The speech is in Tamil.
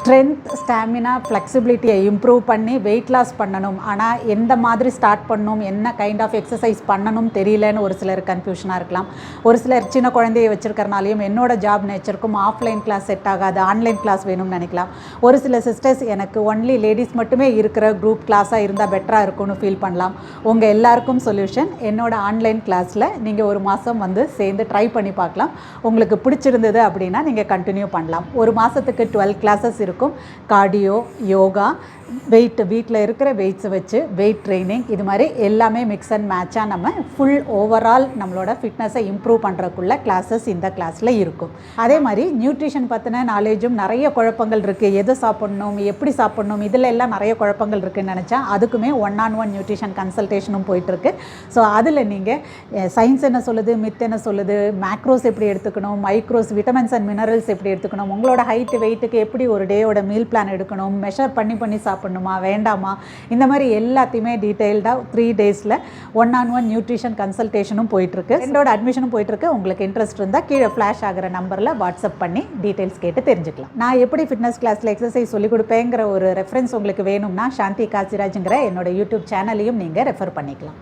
ஸ்ட்ரென்த், ஸ்டாமினா, ஃப்ளெக்சிபிலிட்டியை இம்ப்ரூவ் பண்ணி வெயிட் லாஸ் பண்ணணும். ஆனால் எந்த மாதிரி ஸ்டார்ட் பண்ணணும், என்ன கைண்ட் ஆஃப் எக்ஸசைஸ் பண்ணணும் தெரியலன்னு ஒரு சிலர் கன்ஃபியூஷனாக இருக்கலாம். ஒரு சிலர் சின்ன குழந்தையை வச்சுருக்கறனாலையும் என்னோட ஜாப் நேச்சருக்கும் ஆஃப்லைன் கிளாஸ் செட் ஆகாது, ஆன்லைன் கிளாஸ் வேணும்னு நினைக்கலாம். ஒரு சில சிஸ்டர்ஸ் எனக்கு ஒன்லி லேடிஸ் மட்டுமே இருக்கிற குரூப் கிளாஸாக இருந்தால் பெட்டராக இருக்கும்னு ஃபீல் பண்ணலாம். உங்கள் எல்லாருக்கும் சொல்யூஷன் என்னோட ஆன்லைன் கிளாஸில் நீங்கள் ஒரு மாதம் வந்து சேர்ந்து ட்ரை பண்ணி பார்க்கலாம். உங்களுக்கு பிடிச்சிருந்தது அப்படின்னா நீங்கள் கண்டினியூ பண்ணலாம். ஒரு மாதத்துக்கு 12 கிளாஸஸ் இருக்கும். கார்டியோ, யோகா, வெயிட், வீட்டில் இருக்கிற வெயிட்ஸை வச்சு வெயிட் ட்ரைனிங், இது மாதிரி எல்லாமே மிக்ஸ் அண்ட் மேட்சாக நம்ம ஃபுல் ஓவரால் நம்மளோட ஃபிட்னஸை இம்ப்ரூவ் பண்ணுறக்குள்ள கிளாஸஸ் இந்த கிளாஸில் இருக்கும். அதே மாதிரி நியூட்ரிஷன் பற்றின நாலேஜும் நிறைய குழப்பங்கள் இருக்குது. எது சாப்பிட்ணும், எப்படி சாப்பிட்ணும், இதில் எல்லாம் நிறைய குழப்பங்கள் இருக்குதுன்னு நினச்சா அதுக்குமே 1-on-1 நியூட்ரிஷன் கன்சல்டேஷனும் போயிட்டுருக்கு. ஸோ அதில் நீங்கள் சயின்ஸ் என்ன சொல்லுது, மித் என்ன சொல்லுது, மேக்ரோஸ் எப்படி எடுத்துக்கணும், மைக்ரோஸ், விட்டமின்ஸ் அண்ட் மினரல்ஸ் எப்படி எடுத்துக்கணும், உங்களோட ஹைட்டு வெயிட்டுக்கு எப்படி ஒரு டேயோட மீல் பிளான் எடுக்கணும், மெஷர் பண்ணி சாப்பிடணுமா வேண்டாமா, இந்த மாதிரி எல்லாத்தையுமே டீட்டெயில்டாக 3 டேஸில் 1-on-1 நியூட்ரிஷன் கன்சல்டேஷனும் போயிட்டுருக்கு. என்னோட அட்மிஷனும் போயிட்டுருக்கு. உங்களுக்கு இன்ட்ரெஸ்ட் இருந்தால் கீழே ஃப்ளாஷ் ஆகிற நம்பரில் வாட்ஸ்அப் பண்ணி டீட்டெயில்ஸ் கேட்டு தெரிஞ்சுக்கலாம். நான் எப்படி ஃபிட்னஸ் கிளாஸில் எக்ஸசைஸ் சொல்லிக் கொடுப்பேங்கிற ஒரு ரெஃபரன்ஸ் உங்களுக்கு வேணும்னா சாந்தி காசிராஜுங்கிற என்னோட யூடியூப் சேனலையும் நீங்கள் ரெஃபர் பண்ணிக்கலாம்.